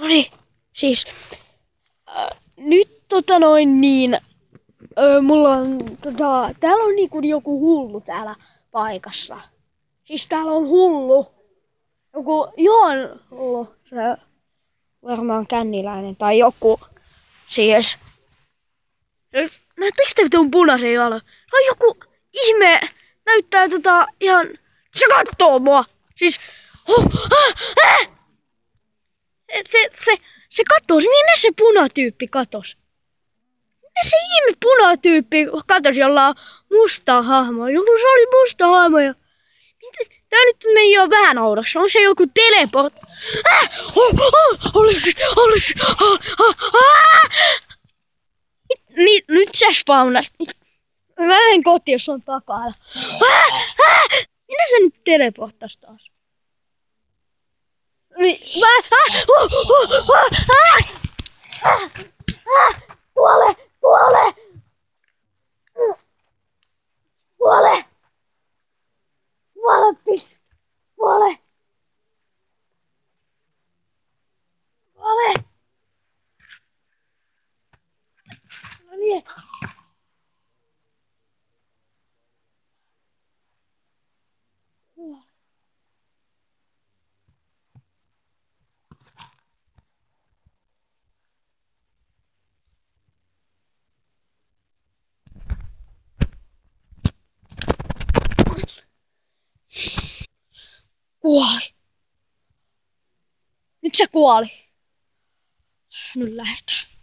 No niin, siis nyt mulla on täällä on niinku joku hullu täällä paikassa. Siis täällä on hullu. Joku Joon hullu. Se varmaan känniläinen tai joku. Siis. Näettekö te tuon punaisen jalan? No joku ihme näyttää ihan. Se kattoo mua. Siis. Se katos, minne se punatyyppi katos? Minne se ihme punatyyppi katos, jolla on mustaa hahmoa? Joku se oli musta hahmo ja... Tää nyt meni jo vähän oudoksi. On se joku teleport? Nyt se spawnas. Mä menen kotiin, jos on takana. Minne se nyt teleporttas taas? Kuole! Kuole! Kuole! Kuole, bitch! Kuole! Kuole! No niin. Kuole. Kuoli. Nyt se kuoli. Nyt lähdetään.